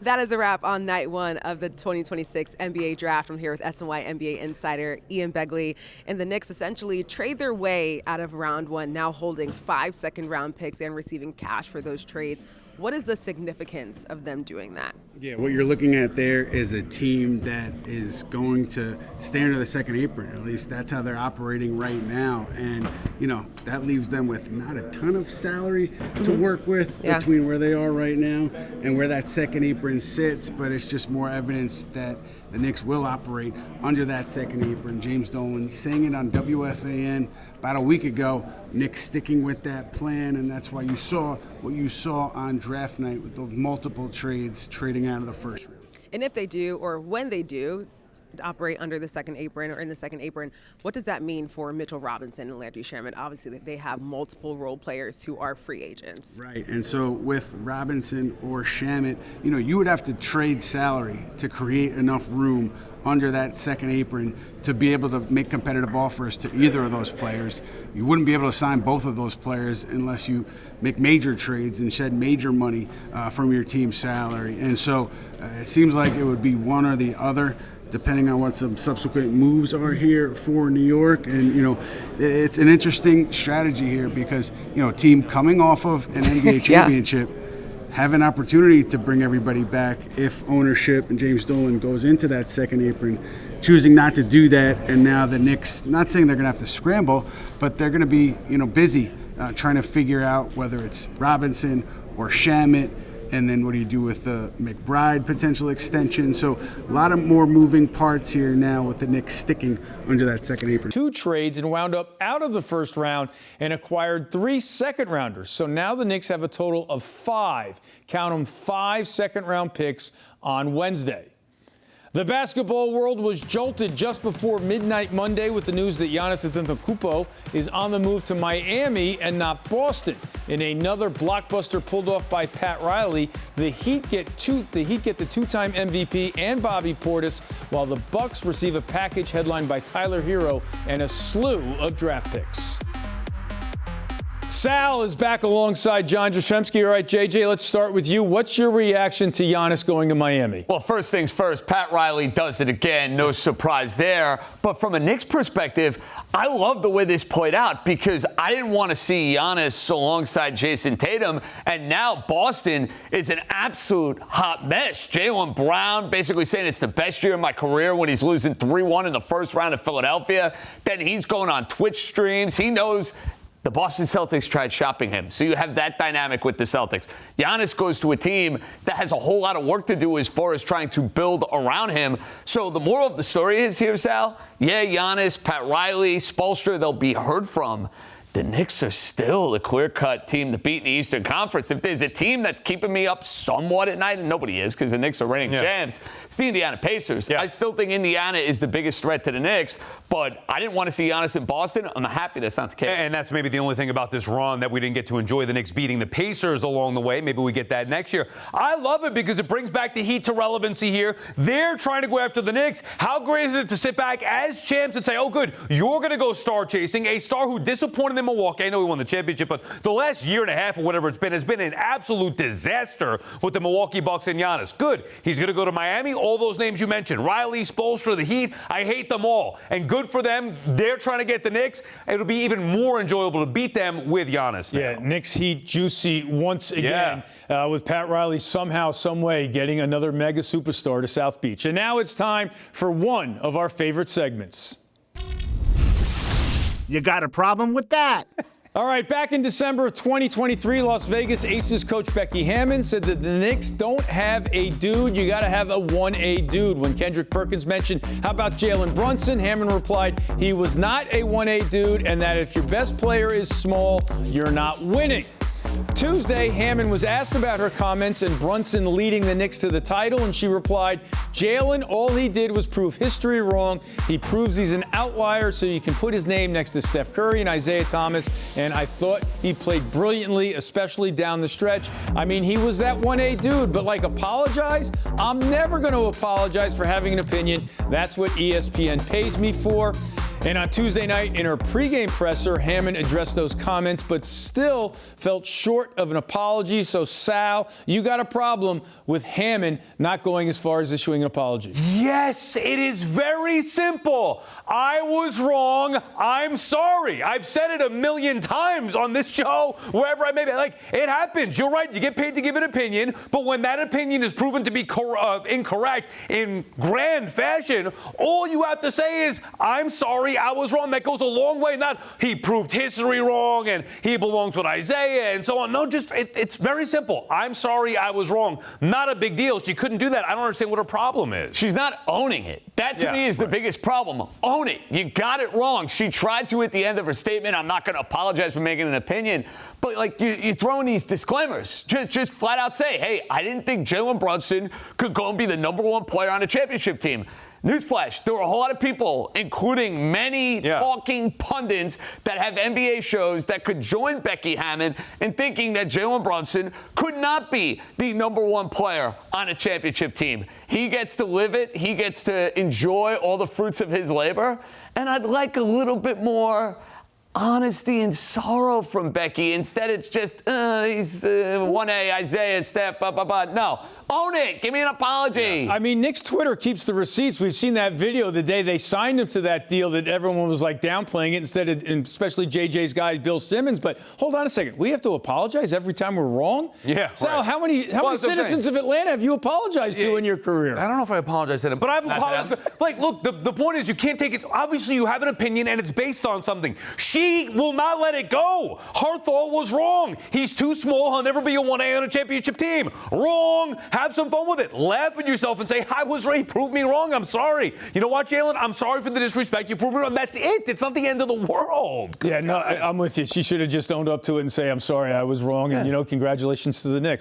That is a wrap on night one of the 2026 NBA draft. I'm here with SNY NBA insider Ian Begley. And the Knicks essentially trade their way out of round one, now holding 5 second-round picks and receiving cash for those trades. What is the significance of them doing that? Yeah, what you're looking at there is a team that is going to stay under the second apron. At least that's how they're operating right now. And, that leaves them with not a ton of salary to work with between where they are right now and where that second apron sits. But it's just more evidence that the Knicks will operate under that second apron. James Dolan saying it on WFAN about a week ago. Knicks sticking with that plan, and that's why you saw what you saw on draft night with those multiple trades trading out of the first round. And if they do, or when they do, operate under the second apron or in the second apron, what does that mean for Mitchell Robinson and Landry Shamet? Obviously, they have multiple role players who are free agents. Right, and so with Robinson or Shamet, you would have to trade salary to create enough room under that second apron to be able to make competitive offers to either of those players. You wouldn't be able to sign both of those players unless you make major trades and shed major money from your team's salary. And so it seems like it would be one or the other, depending on what some subsequent moves are here for New York. And, it's an interesting strategy here because, a team coming off of an NBA championship have an opportunity to bring everybody back if ownership and James Dolan goes into that second apron, choosing not to do that. And now the Knicks, not saying they're going to have to scramble, but they're going to be, busy trying to figure out whether it's Robinson or Shamet. And then what do you do with the McBride potential extension? So a lot of more moving parts here now with the Knicks sticking under that second apron. 2 trades and wound up out of the first round and acquired 3 second-rounders. So now the Knicks have a total of 5, count them, 5 second-round picks on Wednesday. The basketball world was jolted just before midnight Monday with the news that Giannis Antetokounmpo is on the move to Miami and not Boston. In another blockbuster pulled off by Pat Riley, the Heat get the two-time MVP and Bobby Portis, while the Bucks receive a package headlined by Tyler Hero and a slew of draft picks. Sal is back alongside John Jastrzemski. All right, JJ, let's start with you. What's your reaction to Giannis going to Miami? Well, first things first, Pat Riley does it again. No surprise there. But from a Knicks perspective, I love the way this played out because I didn't want to see Giannis alongside Jason Tatum. And now Boston is an absolute hot mess. Jaylen Brown basically saying it's the best year of my career when he's losing 3-1 in the first round of Philadelphia. Then he's going on Twitch streams. He knows the Boston Celtics tried shopping him. So you have that dynamic with the Celtics. Giannis goes to a team that has a whole lot of work to do as far as trying to build around him. So the moral of the story is here, Sal. Yeah, Giannis, Pat Riley, Spoelstra, they'll be heard from. The Knicks are still the clear-cut team to beat in the Eastern Conference. If there's a team that's keeping me up somewhat at night, and nobody is because the Knicks are reigning champs, it's the Indiana Pacers. I still think Indiana is the biggest threat to the Knicks, but I didn't want to see Giannis in Boston. I'm happy that's not the case. And that's maybe the only thing about this run that we didn't get to enjoy, the Knicks beating the Pacers along the way. Maybe we get that next year. I love it because it brings back the Heat to relevancy here. They're trying to go after the Knicks. How great is it to sit back as champs and say, oh, good, you're going to go star chasing, a star who disappointed in Milwaukee. I know he won the championship, but the last year and a half or whatever it's been has been an absolute disaster with the Milwaukee Bucks and Giannis. Good. He's going to go to Miami. All those names you mentioned, Riley, Spoelstra, the Heat, I hate them all. And good for them. They're trying to get the Knicks. It'll be even more enjoyable to beat them with Giannis now. Yeah, Knicks Heat juicy once again with Pat Riley somehow, some way getting another mega superstar to South Beach. And now it's time for one of our favorite segments. You got a problem with that? All right, back in December of 2023, Las Vegas Aces coach Becky Hammon said that the Knicks don't have a dude. You got to have a 1A dude. When Kendrick Perkins mentioned, how about Jalen Brunson, Hammon replied he was not a 1A dude and that if your best player is small, you're not winning. Tuesday, Hammon was asked about her comments and Brunson leading the Knicks to the title, and she replied, Jalen, all he did was prove history wrong. He proves he's an outlier, so you can put his name next to Steph Curry and Isaiah Thomas, and I thought he played brilliantly, especially down the stretch. I mean, he was that 1A dude, but apologize? I'm never going to apologize for having an opinion. That's what ESPN pays me for. And on Tuesday night, in her pregame presser, Hammon addressed those comments, but still felt short of an apology. So, Sal, you got a problem with Hammon not going as far as issuing an apology. Yes, it is very simple. I was wrong. I'm sorry. I've said it a million times on this show, wherever I may be. Like, it happens. You're right. You get paid to give an opinion, but when that opinion is proven to be incorrect in grand fashion, all you have to say is, I'm sorry, I was wrong. That goes a long way. Not he proved history wrong and he belongs with Isaiah and so on. No, just it's very simple. I'm sorry, I was wrong. Not a big deal. She couldn't do that. I don't understand what her problem is. She's not owning it. That to me is the biggest problem. Own it. You got it wrong. She tried to at the end of her statement. I'm not going to apologize for making an opinion. But, like, you throw in these disclaimers. Just flat out say, hey, I didn't think Jalen Brunson could go and be the #1 player on a championship team. Newsflash, there were a whole lot of people, including many talking pundits that have NBA shows that could join Becky Hammon in thinking that Jalen Brunson could not be the #1 player on a championship team. He gets to live it. He gets to enjoy all the fruits of his labor. And I'd like a little bit more honesty and sorrow from Becky. Instead, it's just, he's 1A, Isaiah, Steph, blah, blah, blah. No. Own it. Give me an apology. I mean, Knicks Twitter keeps the receipts. We've seen that video the day they signed him to that deal that everyone was like downplaying it instead of, and especially JJ's guy, Bill Simmons. But hold on a second. We have to apologize every time we're wrong? Yeah. Sal, right. how many citizens of Atlanta have you apologized to in your career? I don't know if I apologize to them, but I've apologized. Like, look, the point is you can't take it. Obviously, you have an opinion and it's based on something. She will not let it go. Her thought was wrong. He's too small. He'll never be a 1A on a championship team. Wrong. Have some fun with it. Laugh at yourself and say, I was right. Prove me wrong. I'm sorry. You know what, Jalen? I'm sorry for the disrespect. You proved me wrong. That's it. It's not the end of the world. Yeah, no, I'm with you. She should have just owned up to it and say, I'm sorry, I was wrong. And, congratulations to the Knicks.